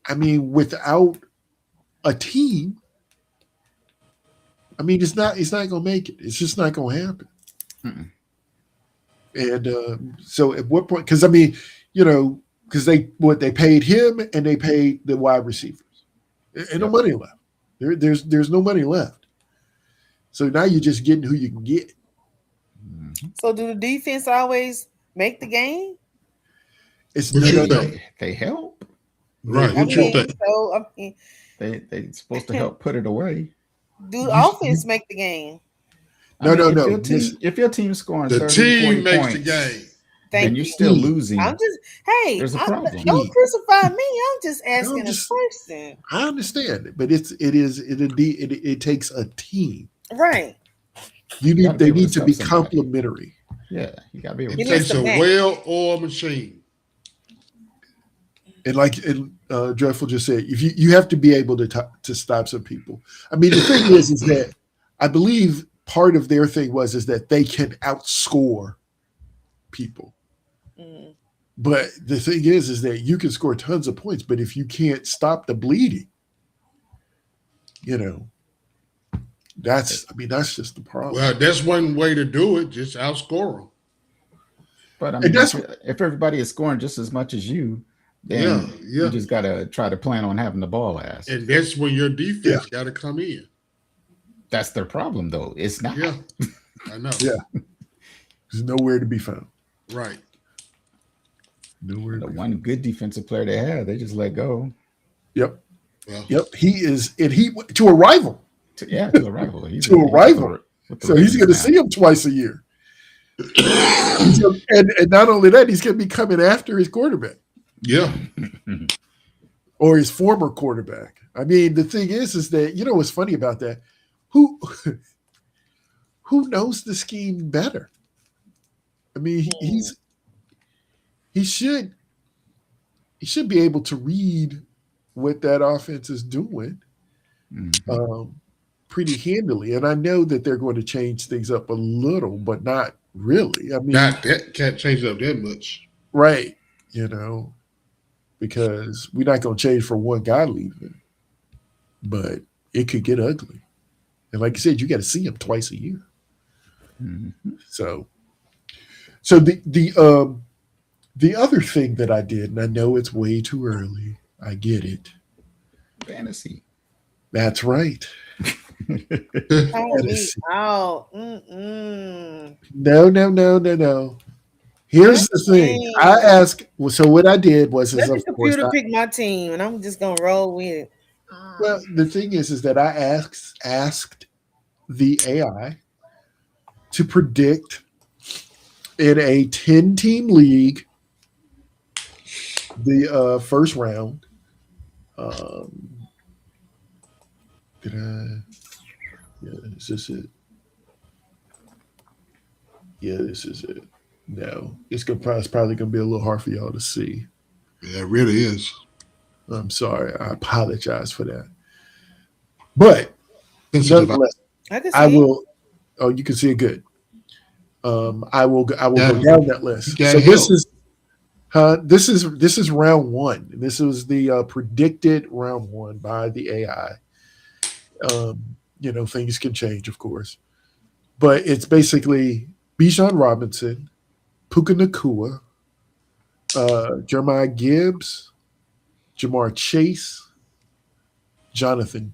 without a team, it's not going to make it. It's just not going to happen. Mm-mm. And so at what point, because because they paid him and they paid the wide receivers, and no money left. There's no money left. So now you're just getting who you can get. So do the defense always make the game? They help, right? They're supposed to help put it away. Do the offense make the game? No. If your team's scoring, the 30, team makes points, the game. Then you're still losing. There's a problem. Don't crucify me. I'm just asking a question. I understand it, but it takes a team, right? They need to be complementary. Yeah, you got to be able to. It takes a well-oiled machine. And like Dreadful just said, if you have to be able to stop some people. The thing is that I believe part of their thing is that they can outscore people. Mm. But the thing is that you can score tons of points, but if you can't stop the bleeding, that's just the problem. Well, that's one way to do it, just outscore them. But if everybody is scoring just as much as you, then you just got to try to plan on having the ball last. And that's when your defense got to come in. That's their problem, though. It's not. Yeah, I know. Yeah. There's nowhere to be found. Right. Nowhere. The one good defensive player they had, they just let go. Yep. Well, yep. He is, and to a rival. To a rival. To a rival. So he's going to see him twice a year. and not only that, he's going to be coming after his quarterback. Yeah. Or his former quarterback. The thing is that, what's funny about that? Who knows the scheme better? He should be able to read what that offense is doing pretty handily. And I know that they're going to change things up a little, but not really. Can't change up that much. Right. Because we're not going to change for one guy leaving. But it could get ugly. And like you said, you got to see him twice a year. Mm-hmm. So the other thing that I did, and I know it's way too early, I get it. Fantasy. That's right. Fantasy. No. Here's the thing. I asked. So what I did was, let the computer pick my team, and I'm just gonna roll with it. Well, the thing is that I asked the AI to predict in a 10-team league the first round. Is this it? Yeah, this is it. No, it's probably going to be a little hard for y'all to see. Yeah, it really is. I'm sorry. I apologize for that. But I can see I will. Oh, you can see it good. I will go down that list. So this is round one. This was the predicted round one by the AI. Things can change, of course, but it's basically Bijan Robinson, Puka Nakua, Jeremiah Gibbs, Jamar Chase, JSN,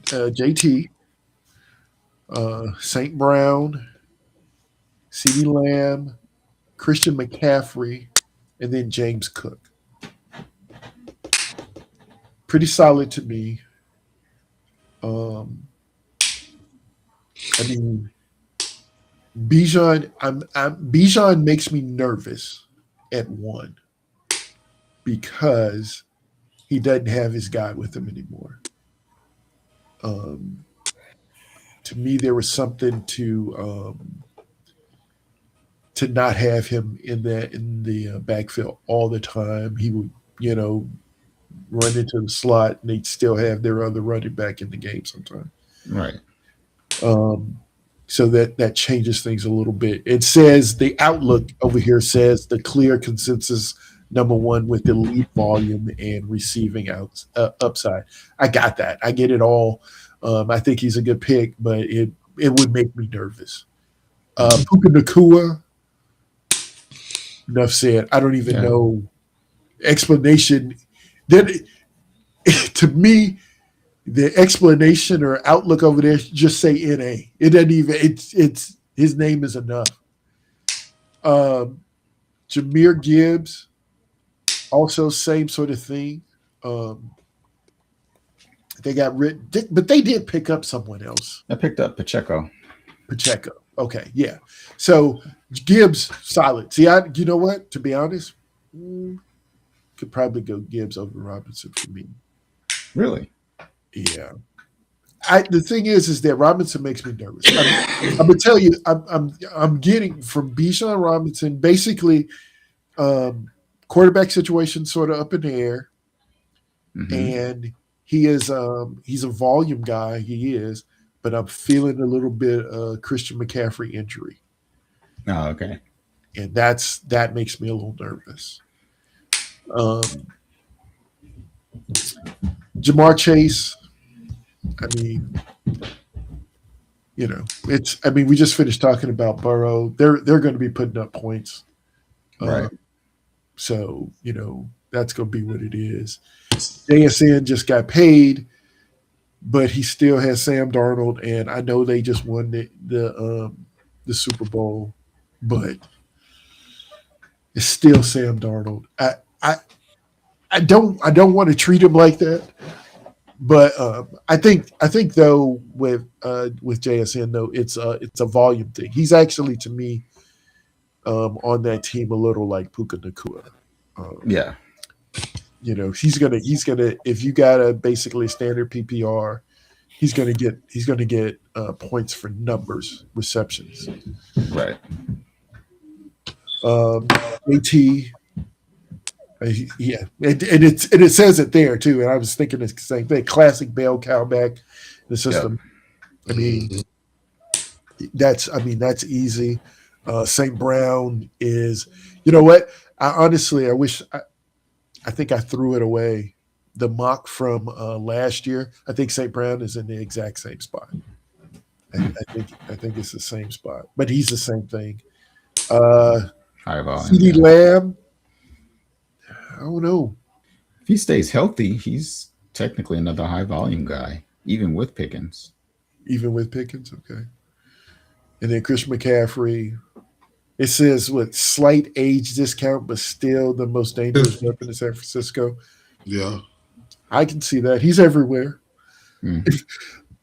JT, St. Brown, CeeDee Lamb, Christian McCaffrey, and then James Cook. Pretty solid to me. Bijan, Bijan makes me nervous at 1 because he doesn't have his guy with him anymore. To me, there was something to not have him in the backfield all the time. He would, run into the slot, and they'd still have their other running back in the game sometimes. Right. So that changes things a little bit. It says the outlook over here says the clear consensus number one with elite volume and receiving upside. I got that. I get it all. I think he's a good pick, but it would make me nervous. Puka Nakua, enough said. I don't even know explanation. Then to me, the explanation or outlook over there just say NA. It doesn't even. It's his name is enough. Jahmyr Gibbs, also same sort of thing. They got rid, but they did pick up someone else. I picked up Pacheco. Okay, yeah. So Gibbs solid. See, you know what? To be honest, could probably go Gibbs over Robinson for me. Really? Yeah. The thing is that Robinson makes me nervous. I'm gonna tell you, I'm getting from Bijan Robinson basically quarterback situation sort of up in the air, and he's a volume guy. He is, but I'm feeling a little bit Christian McCaffrey injury. Oh, okay. And that makes me a little nervous. Jamar Chase. I mean, we just finished talking about Burrow. They're going to be putting up points. Right. So, that's going to be what it is. JSN just got paid, but he still has Sam Darnold, and I know they just won the Super Bowl, but it's still Sam Darnold. I don't want to treat him like that. But I think though with JSN though it's a volume thing. He's actually to me on that team a little like Puka Nakua. Yeah, he's gonna if you got a basically standard PPR, he's gonna get points for numbers, receptions. Right. AT. Yeah, and it says it there too. And I was thinking the same thing. Classic bell cow back in the system. Yep. That's easy. St. Brown is. You know what? I wish. I think I threw it away. The mock from last year. I think St. Brown is in the exact same spot. I think it's the same spot, but he's the same thing. CeeDee Lamb. I don't know. If he stays healthy, he's technically another high volume guy, even with Pickens. Okay. And then Chris McCaffrey. It says with slight age discount, but still the most dangerous weapon in San Francisco. Yeah. I can see that. He's everywhere. Like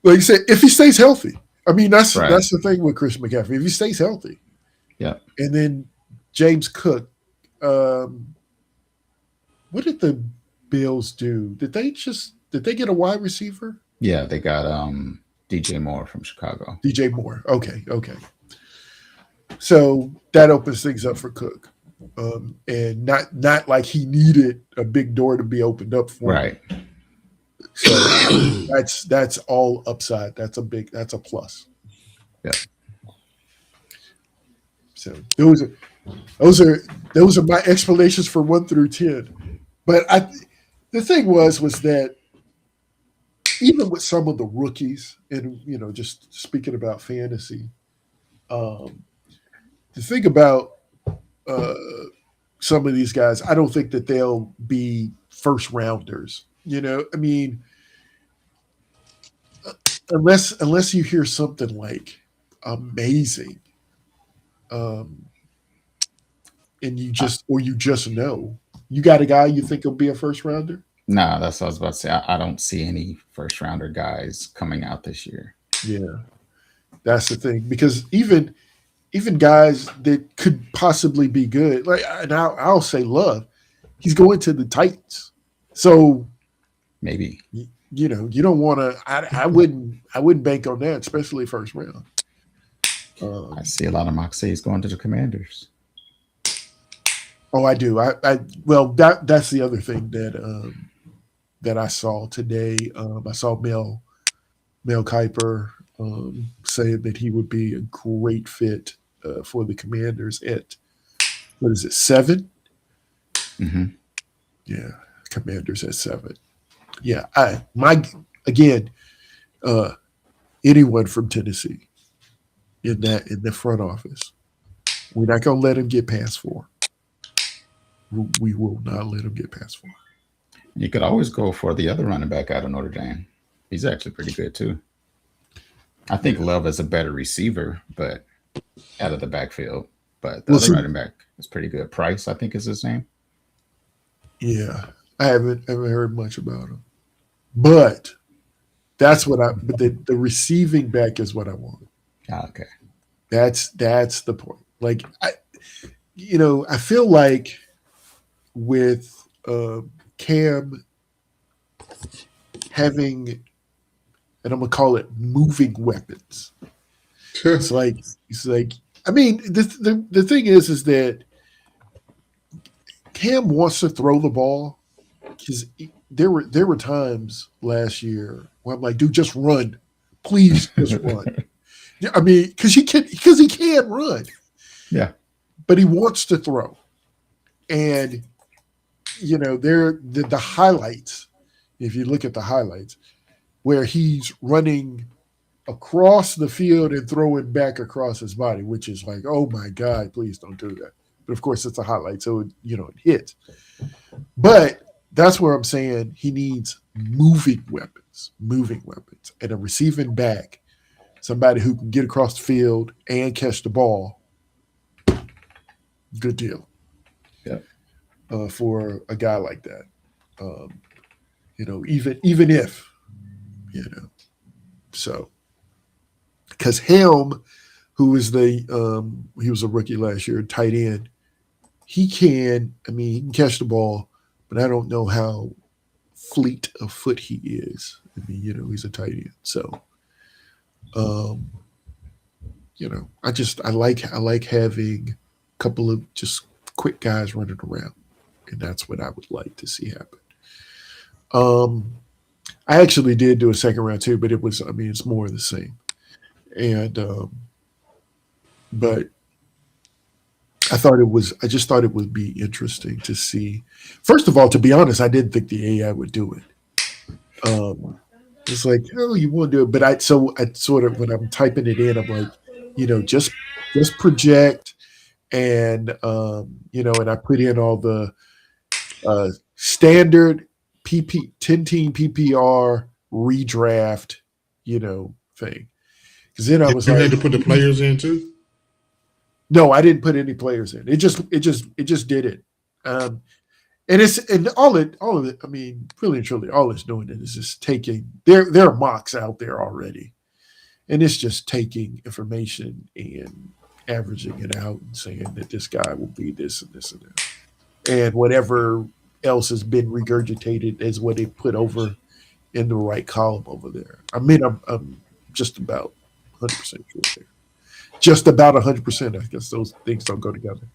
you said, if he stays healthy. That's the thing with Chris McCaffrey. If he stays healthy. Yeah. And then James Cook. What did the Bills do? Did they get a wide receiver? Yeah, they got DJ Moore from Chicago. DJ Moore. Okay. So that opens things up for Cook. And not like he needed a big door to be opened up for him. Right. So that's all upside. That's a plus. Yeah. So those are my explanations for 1 through 10. But the thing was that even with some of the rookies, and just speaking about fantasy, the thing about some of these guys, I don't think that they'll be first rounders. I mean, unless you hear something like amazing, and you just know you got a guy you think will be a first rounder. No, that's what I was about to say. I don't see any first rounder guys coming out this year. Yeah, that's the thing, because even guys that could possibly be good, like, and I'll say Love, he's going to the Titans, so maybe you don't want to. I wouldn't bank on that, especially first round. I see a lot of Moxie's going to the Commanders. Oh, I do. Well, that's the other thing that I saw today. I saw Mel Kiper saying that he would be a great fit for the Commanders at, what is it, 7? Mm-hmm. Yeah, Commanders at 7. Yeah, anyone from Tennessee in the front office, we're not gonna let him get past 4. We will not let him get past 4. You could always go for the other running back out of Notre Dame. He's actually pretty good too. I think Love is a better receiver, but out of the backfield. But the other running back is pretty good. Price, I think, is his name. Yeah, I haven't heard much about him, but that's what But the receiving back is what I want. Okay, that's the point. Like I feel like with Cam having, and I'm gonna call it moving weapons. It's like I mean, the thing is that Cam wants to throw the ball, because there were times last year where I'm like, dude, just run, please, just run. I mean, because he can run. Yeah, but he wants to throw, and the highlights. If you look at the highlights, where he's running across the field and throwing back across his body, which is like, oh my God, please don't do that. But of course, it's a highlight, so it hits. But that's where I'm saying he needs moving weapons, and a receiving back, somebody who can get across the field and catch the ball. Good deal. Yeah. For a guy like that, even if, so, because Helm, who is he was a rookie last year, tight end, he can catch the ball, but I don't know how fleet of foot he is. I mean, he's a tight end, so, I like having a couple of just quick guys running around, and that's what I would like to see happen. I actually did do a second round too, but it's more of the same. And but I just thought it would be interesting to see. First of all, to be honest, I didn't think the AI would do it. It's like, oh, you won't do it, but I sort of, when I'm typing it in, I'm like, just project, and and I put in all the standard 10-team PPR redraft, thing. Because then I was like, you had to put the players in too. No, I didn't put any players in. It just did it. And all of it. I mean, really and truly, all it's doing is just taking. There are mocks out there already, and it's just taking information and averaging it out and saying that this guy will be this and this and that, and whatever else has been regurgitated is what they put over in the right column over there. I mean, I'm just about 100% sure there. Just about 100%. I guess those things don't go together,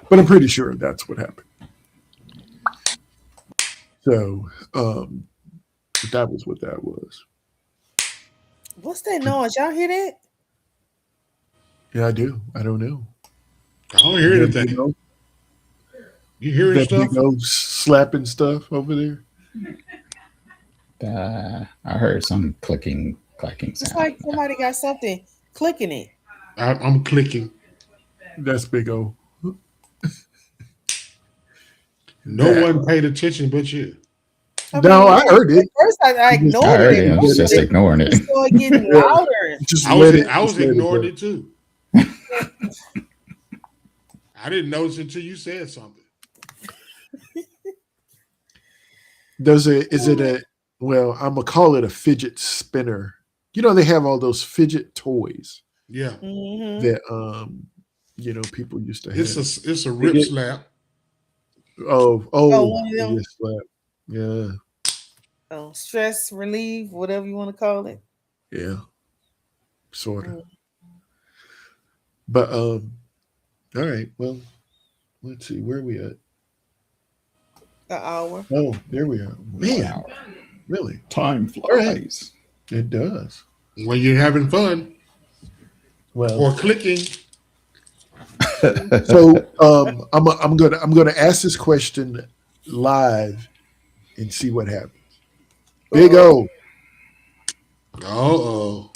but I'm pretty sure that's what happened. So, But that was what that was. What's that noise? Y'all hear that? Yeah, I do. I don't know. I don't hear anything. You hearing that stuff? Big O slapping stuff over there? I heard some clacking sound. It's like somebody got something clicking it. I'm clicking. That's Big O. No one paid attention but you. I heard it. At first, I ignored it. I was just ignoring it. It started getting louder. I was ignoring it too. I didn't notice until you said something. Well, I'm gonna call it a fidget spinner. You know, they have all those fidget toys. Yeah. That people used to have. It's a rip slap. One of them. Slap. Yeah. Stress relief, whatever you want to call it. Yeah. Sort of. But all right. Well, let's see, where are we at? An hour. Oh, there we are. Man, wow. Really? Time flies. Right. It does. When you're having fun. Well, or clicking. So I'm gonna ask this question live and see what happens. Big O. Uh-oh.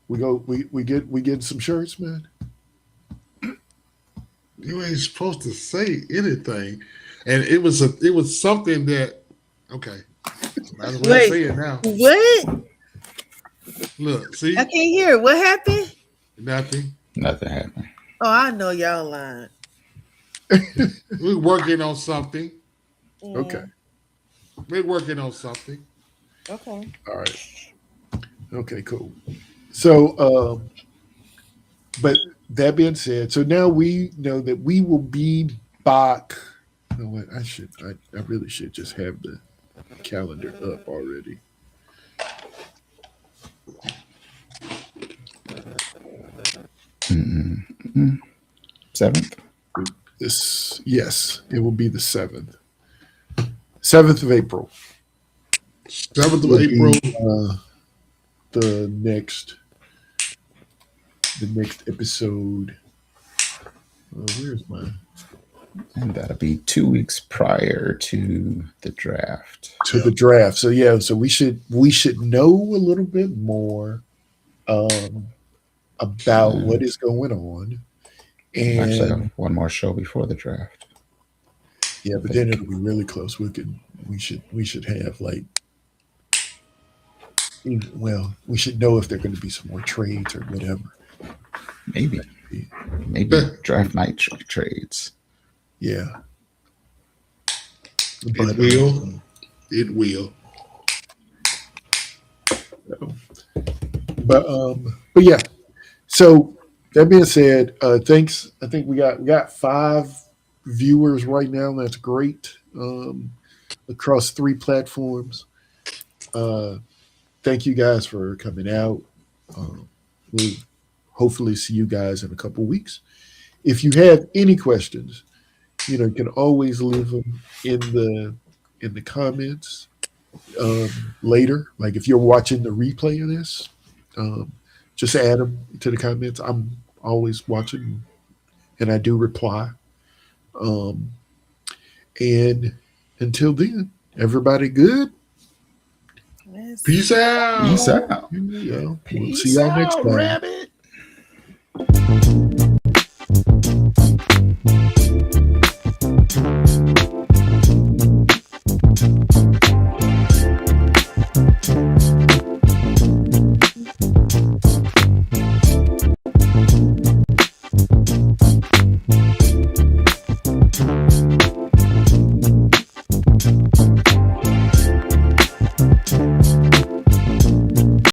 We get some shirts, man. You ain't supposed to say anything, and it was something that. Okay, that's what I'm saying now. What? Look, see, I can't hear it. What happened? Nothing happened. Oh, I know y'all lying. We're working on something. Okay. We're working on something. Okay. All right. Okay, cool. So, but that being said, so now we know that we will be back. You know what? I really should just have the calendar up already. Mm-hmm. 7th? Yes, it will be the 7th. 7th of April. 7th of April. The next episode. Where's mine? And that'll be 2 weeks prior to the draft. So yeah, so we should know a little bit more about what is going on. And actually have one more show before the draft. Yeah, but then it'll be really close. We should have we should know if there are going to be some more trades or whatever. Maybe draft night trades. Yeah. It will. It will. But yeah. So that being said, thanks. I think we got 5 viewers right now. That's great. Across 3 platforms. Thank you guys for coming out. We'll hopefully see you guys in a couple weeks. If you have any questions, you can always leave them in the comments later. Like if you're watching the replay of this, just add them to the comments. I'm always watching, and I do reply. And until then, everybody good? Peace out. Peace out. We'll see y'all next time. Rabbit.